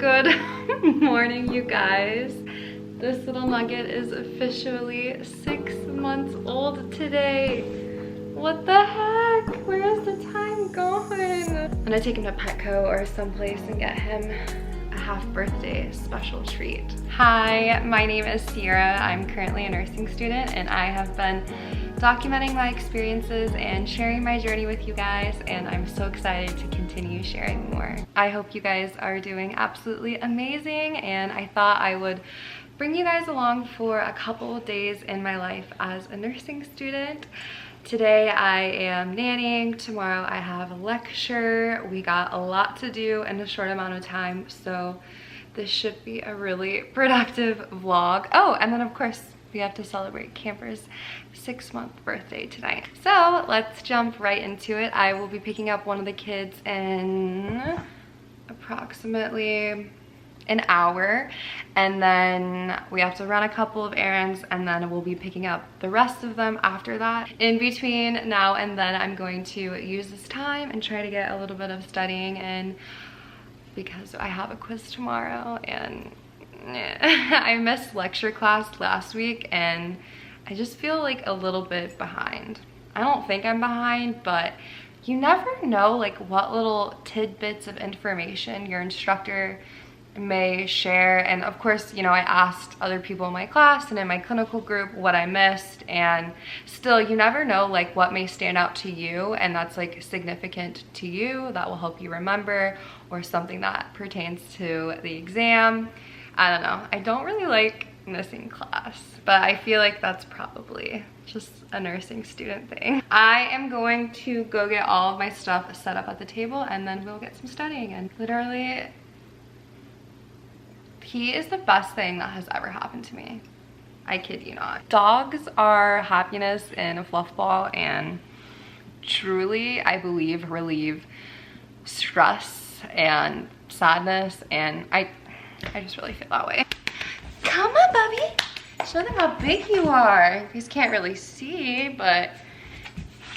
Good morning, you guys. This little nugget is officially 6 months old today. What the heck? Where is the time going? I'm gonna take him to Petco or someplace and get him a half birthday special treat. Hi, my name is Sierra. I'm currently a nursing student and I have been documenting my experiences and sharing my journey with you guys, and I'm so excited to continue sharing more. I hope you guys are doing absolutely amazing, and I thought I would bring you guys along for a couple of days in my life as a nursing student. Today I am nannying, tomorrow I have a lecture. We got a lot to do in a short amount of time, so this should be a really productive vlog. Oh, and then of course, we have to celebrate Camper's 6-month birthday tonight. So let's jump right into it. I will be picking up one of the kids in approximately an hour, and then we have to run a couple of errands, and then we'll be picking up the rest of them after that. In between now and then, I'm going to use this time and try to get a little bit of studying in because I have a quiz tomorrow, and I missed lecture class last week and I just feel like a little bit behind. I don't think I'm behind, but you never know like what little tidbits of information your instructor may share. And of course, you know, I asked other people in my class and in my clinical group what I missed, and still you never know like what may stand out to you and that's like significant to you that will help you remember, or something that pertains to the exam. I don't know. I don't really like missing class, but I feel like that's probably just a nursing student thing. I am going to go get all of my stuff set up at the table, and then we'll get some studying in. Literally, he is the best thing that has ever happened to me. I kid you not. Dogs are happiness in a fluff ball, and truly, I believe, relieve stress and sadness, and I just really feel that way. Come on, Bubby. Show them how big you are. You guys can't really see, but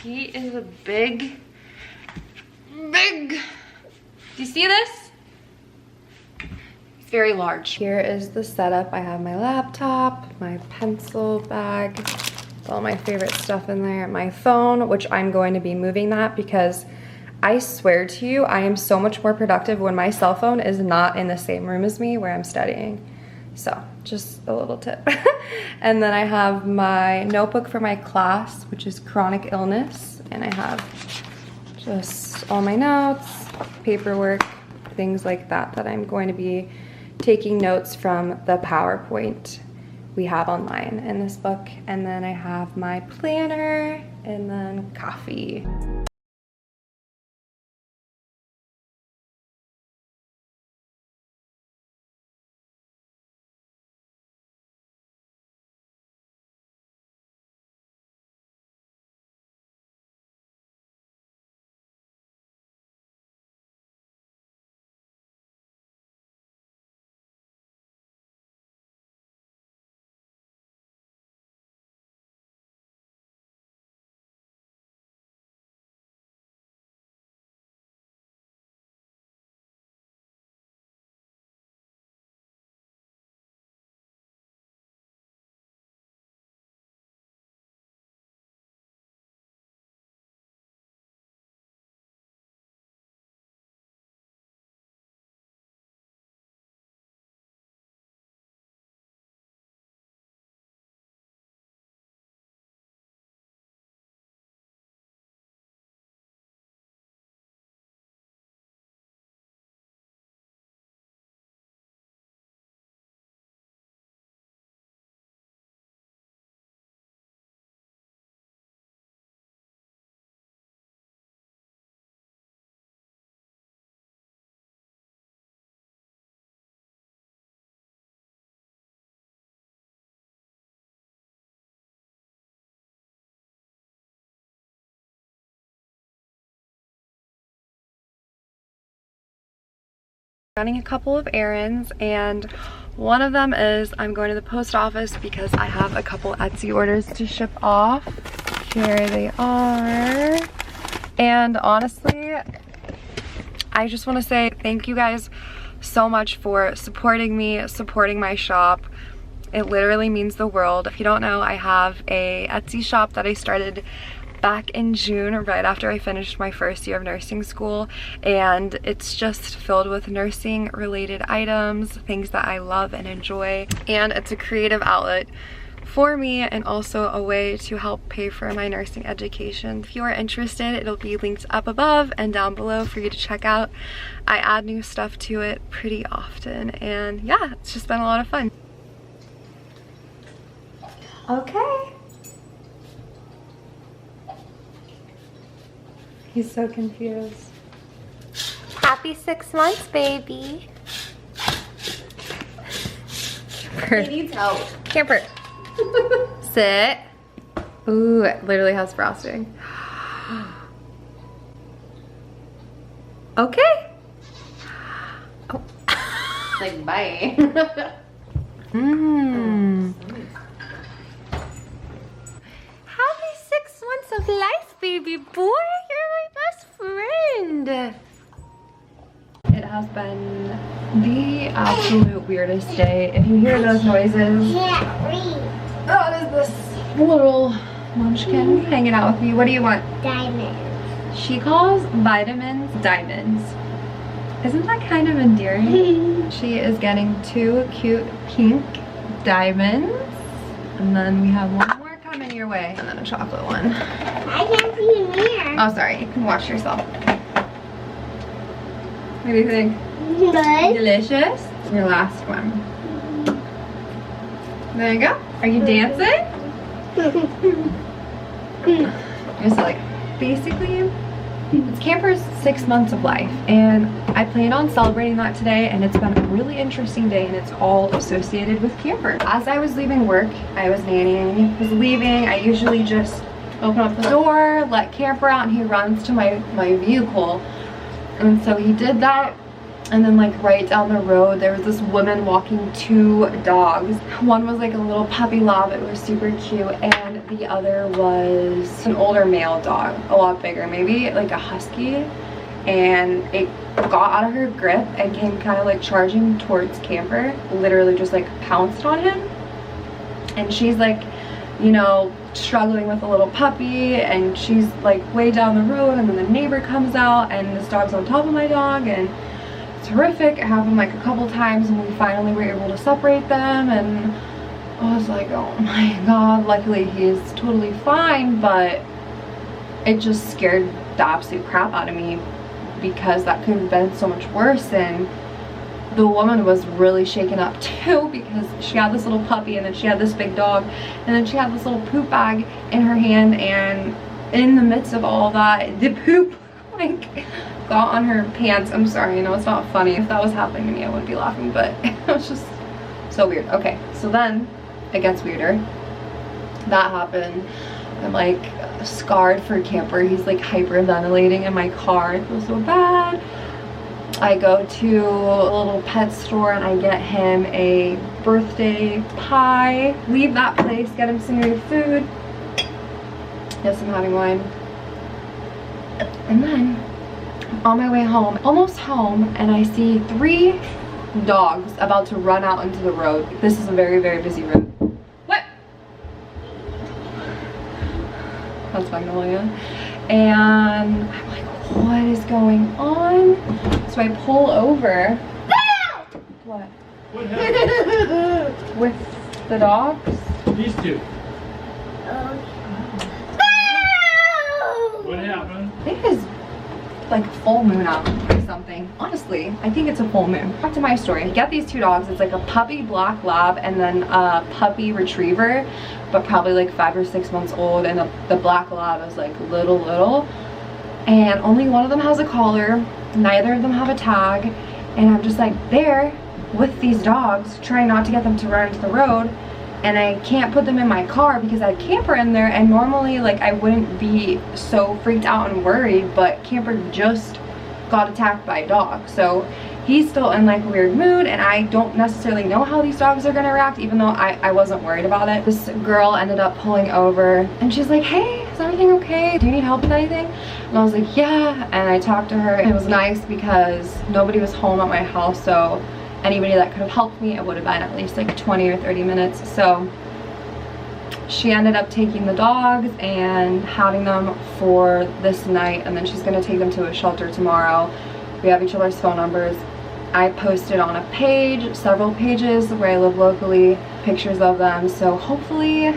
he is a big. Do you see this? It's very large. Here is the setup. I have my laptop, my pencil bag, all my favorite stuff in there, my phone, which I'm going to be moving that because I swear to you, I am so much more productive when my cell phone is not in the same room as me where I'm studying. So just a little tip. And then I have my notebook for my class, which is chronic illness. And I have just all my notes, paperwork, things like that that I'm going to be taking notes from the PowerPoint we have online in this book. And then I have my planner and then coffee. Running a couple of errands, and one of them is I'm going to the post office because I have a couple Etsy orders to ship off. Here they are. And honestly, I just want to say thank you guys so much for supporting me, supporting my shop. It literally means the world. If you don't know, I have a Etsy shop that I started back in June, right after I finished my first year of nursing school, and it's just filled with nursing related items, things that I love and enjoy, and it's a creative outlet for me and also a way to help pay for my nursing education. If you are interested, it'll be linked up above and down below for you to check out. I add new stuff to it pretty often, and yeah, it's just been a lot of fun. Okay. He's so confused. Happy 6 months, baby. He needs help. Camper. Sit. Ooh, it literally has frosting. Okay. Oh. Like, bye. Mmm. Happy 6 months of life, baby boy. You're my best friend. It has been the absolute weirdest day. If you hear those noises, that is this little munchkin hanging out with me. What do you want? Diamonds. She calls vitamins diamonds. Isn't that kind of endearing? She is getting 2 cute pink diamonds. And then we have one more coming your way. And then a chocolate one. I can't see in here. Oh, sorry. You can watch yourself. What do you think? Good. Delicious. Your last one. There you go. Are you dancing? Just like, basically, it's Camper's 6 months of life, and I plan on celebrating that today, and it's been a really interesting day, and it's all associated with Camper. As I was leaving work, I was nannying, was leaving, I usually just open up the door, let Camper out, and he runs to my vehicle. And so he did that, and then like right down the road there was this woman walking 2 dogs. One was like a little puppy lab, it was super cute, and the other was an older male dog, a lot bigger, maybe like a husky, and it got out of her grip and came kind of like charging towards Camper, literally just like pounced on him. And she's like, you know, struggling with a little puppy, and she's like way down the road, and then the neighbor comes out and this dog's on top of my dog, and it's horrific. It happened like a couple times, and we finally were able to separate them, and I was like, oh my god. Luckily he's totally fine, but it just scared the absolute crap out of me because that could have been so much worse. And the woman was really shaken up too because she had this little puppy, and then she had this big dog, and then she had this little poop bag in her hand, and in the midst of all that, the poop like got on her pants. I'm sorry, you know, it's not funny. If that was happening to me, I wouldn't be laughing, but it was just so weird. Okay, so then it gets weirder. That happened. I'm like scarred for Camper. He's like hyperventilating in my car. It feels so bad. I go to a little pet store and I get him a birthday pie. Leave that place, get him some new food. Yes, I'm having wine. And then on my way home, almost home, and I see 3 dogs about to run out into the road. This is a very, very busy road. What? That's Magnolia. And I'm like, what is going on? So I pull over. What? What happened? With the dogs? These 2. What happened? I think it's like full moon out or something. Honestly, I think it's a full moon. Back to my story. I get these 2 dogs. It's like a puppy black lab and then a puppy retriever, but probably like 5 or 6 months old, and the black lab is like little. And only one of them has a collar, neither of them have a tag, and I'm just like there with these dogs trying not to get them to run into the road, and I can't put them in my car because I have Camper in there, and normally like I wouldn't be so freaked out and worried, but Camper just got attacked by a dog, so he's still in like a weird mood, and I don't necessarily know how these dogs are gonna react, even though I wasn't worried about it. This girl ended up pulling over and she's like, hey, is everything okay? Do you need help with anything? And I was like, yeah. And I talked to her. It was nice because nobody was home at my house, so anybody that could have helped me, it would have been at least like 20 or 30 minutes. So she ended up taking the dogs and having them for this night, and then she's gonna take them to a shelter tomorrow. We have each other's phone numbers. I posted on a page, several pages where I live locally, pictures of them, so hopefully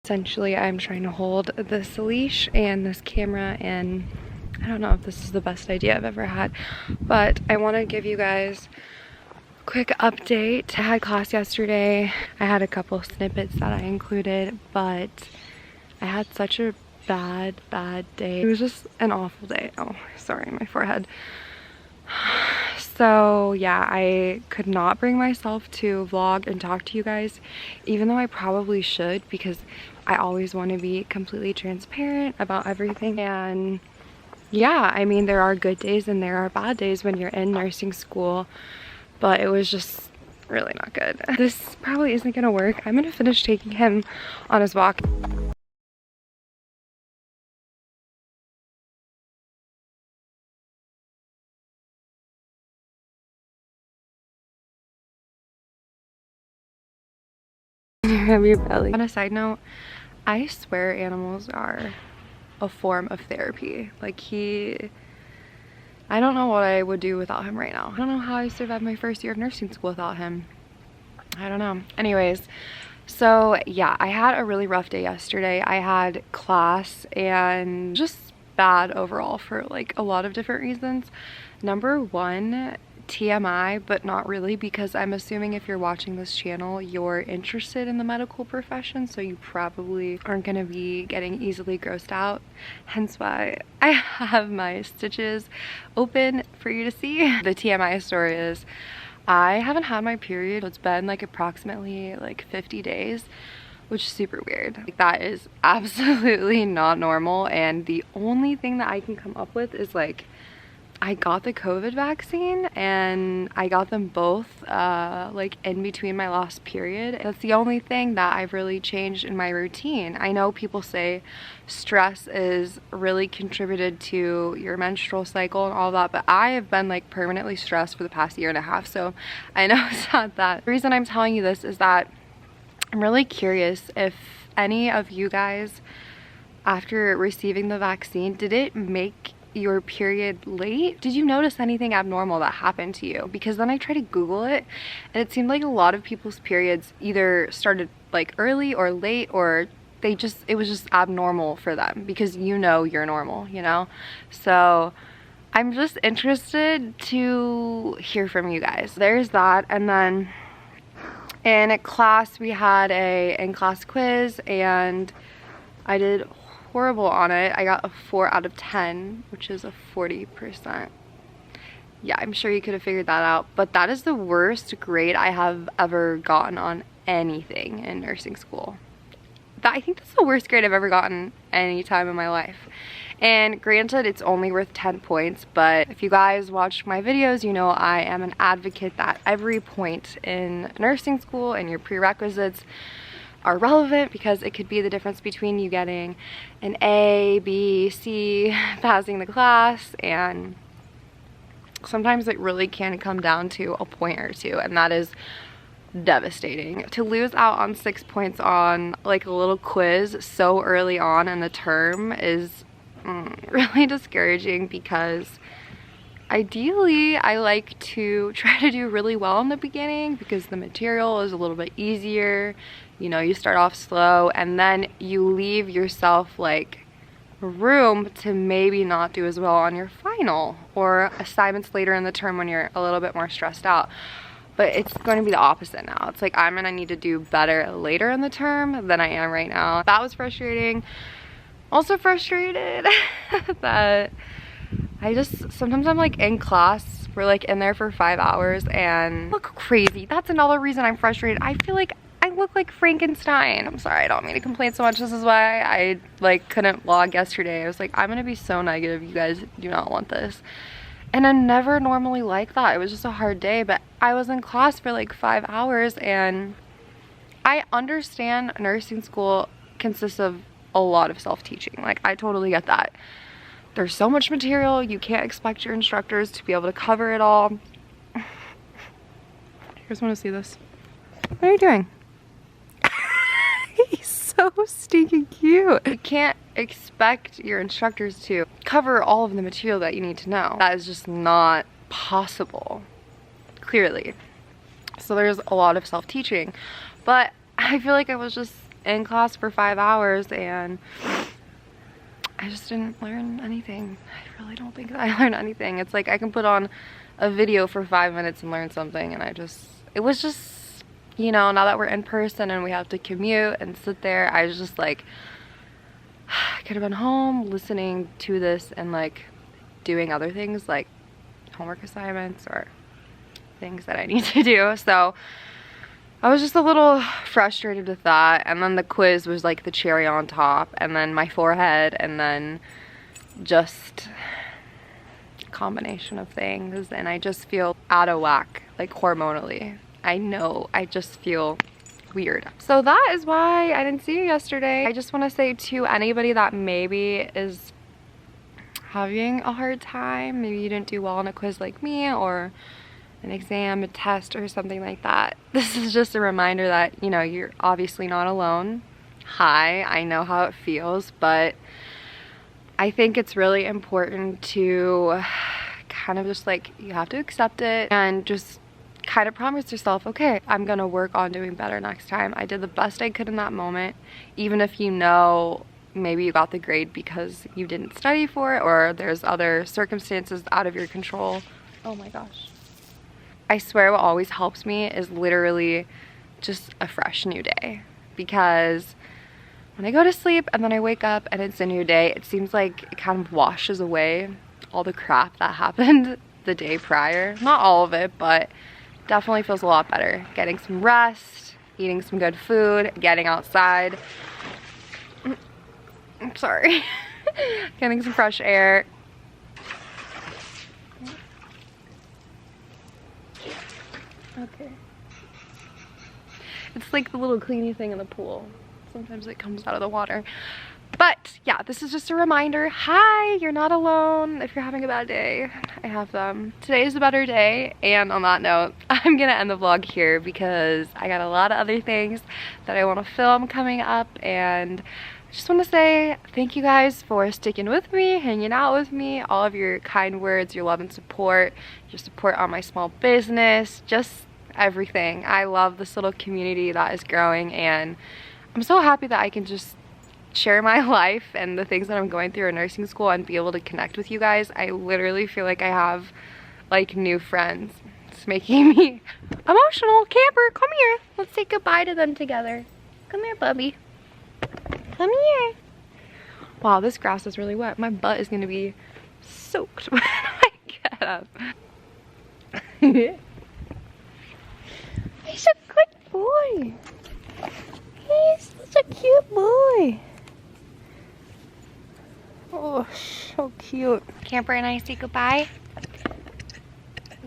essentially I'm trying to hold this leash and this camera, and I don't know if this is the best idea I've ever had, but I want to give you guys a quick update. I had class yesterday. I had a couple snippets that I included, but I had such a bad day. It was just an awful day. Oh, sorry, my forehead. So yeah, I could not bring myself to vlog and talk to you guys, even though I probably should, because I always want to be completely transparent about everything. And yeah, I mean, there are good days and there are bad days when you're in nursing school, but it was just really not good. This probably isn't gonna work. I'm gonna finish taking him on his walk. Your belly. On a side note, I swear animals are a form of therapy. Like, I don't know what I would do without him right now. I don't know how I survived my first year of nursing school without him. I don't know. Anyways, so yeah, I had a really rough day yesterday. I had class and just bad overall for like a lot of different reasons. Number one, TMI, but not really, because I'm assuming if you're watching this channel, you're interested in the medical profession, so you probably aren't going to be getting easily grossed out, hence why I have my stitches open for you to see. The TMI story is I haven't had my period. It's been like approximately like 50 days, which is super weird. Like, that is absolutely not normal, and the only thing that I can come up with is like I got the COVID vaccine and I got them both like in between my last period. That's the only thing that I've really changed in my routine. I know people say stress is really contributed to your menstrual cycle and all that, but I have been like permanently stressed for the past year and a half, so I know it's not that. The reason I'm telling you this is that I'm really curious if any of you guys, after receiving the vaccine, did it make your period late? Did you notice anything abnormal that happened to you? Because then I tried to Google it, and it seemed like a lot of people's periods either started like early or late, or it was just abnormal for them, because you know you're normal, you know? So I'm just interested to hear from you guys. There's that. And then in class we had a in-class quiz, and I did horrible on it. I got a 4 out of 10, which is a 40%. Yeah, I'm sure you could have figured that out, but that is the worst grade I have ever gotten on anything in nursing school. I think that's the worst grade I've ever gotten any time in my life. And granted, it's only worth 10 points, but if you guys watch my videos, you know I am an advocate that every point in nursing school and your prerequisites are relevant, because it could be the difference between you getting an A, B, C, passing the class, and sometimes it really can come down to a point or two, and that is devastating. To lose out on 6 points on like a little quiz so early on in the term is really discouraging, because ideally I like to try to do really well in the beginning because the material is a little bit easier. You know, you start off slow and then you leave yourself like room to maybe not do as well on your final or assignments later in the term when you're a little bit more stressed out. But it's going to be the opposite now. It's like I'm gonna need to do better later in the term than I am right now. That was frustrating. Also frustrated that sometimes I'm like in class, we're like in there for 5 hours and look crazy. That's another reason I'm frustrated. I feel like I look like Frankenstein. I'm sorry, I don't mean to complain so much. This is why I like couldn't vlog yesterday. I was like, I'm gonna be so negative. You guys do not want this. And I'm never normally like that. It was just a hard day, but I was in class for like 5 hours and I understand nursing school consists of a lot of self-teaching. Like I totally get that. There's so much material, you can't expect your instructors to be able to cover it all. You guys wanna see this? What are you doing? He's so stinking cute. You can't expect your instructors to cover all of the material that you need to know. That is just not possible, clearly. So there's a lot of self-teaching. But I feel like I was just in class for 5 hours and I just didn't learn anything. I really don't think that I learned anything. It's like I can put on a video for 5 minutes and learn something and it was just, you know, now that we're in person and we have to commute and sit there, I was just like, I could have been home listening to this and like doing other things like homework assignments or things that I need to do. So I was just a little frustrated with that. And then the quiz was like the cherry on top, and then my forehead, and then just a combination of things. And I just feel out of whack, like hormonally. I know, I just feel weird. So that is why I didn't see you yesterday. I just want to say to anybody that maybe is having a hard time, maybe you didn't do well on a quiz like me or an exam, a test or something like that. This is just a reminder that, you know, you're obviously not alone. Hi, I know how it feels, but I think it's really important to kind of just like, you have to accept it and just kind of promise yourself, okay, I'm gonna work on doing better next time. I did the best I could in that moment, even if you know maybe you got the grade because you didn't study for it or there's other circumstances out of your control. Oh my gosh. I swear what always helps me is literally just a fresh new day, because when I go to sleep and then I wake up and it's a new day, it seems like it kind of washes away all the crap that happened the day prior. Not all of it, but definitely feels a lot better. Getting some rest, eating some good food, getting outside. I'm sorry. Getting some fresh air. Okay. It's like the little cleany thing in the pool. Sometimes it comes out of the water. But yeah, this is just a reminder. Hi, you're not alone if you're having a bad day. I have them. Today is a better day. And on that note, I'm gonna end the vlog here because I got a lot of other things that I want to film coming up. And I just want to say thank you guys for sticking with me, hanging out with me, all of your kind words, your love and support, your support on my small business, just everything. I love this little community that is growing, and I'm so happy that I can just share my life and the things that I'm going through in nursing school and be able to connect with you guys. I literally feel like I have like new friends. It's making me emotional. Camper, come here. Let's say goodbye to them together. Come here, Bubby. Come here. Wow, this grass is really wet. My butt is gonna be soaked when I get up. He's a good boy. He's such a cute boy. Oh, so cute. Camper and I say goodbye.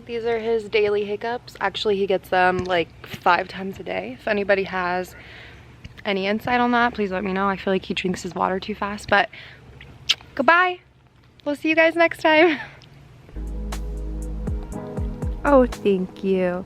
These are his daily hiccups. Actually, he gets them like 5 times a day. If anybody has any insight on that, please let me know. I feel like he drinks his water too fast, but goodbye. We'll see you guys next time. Oh, thank you.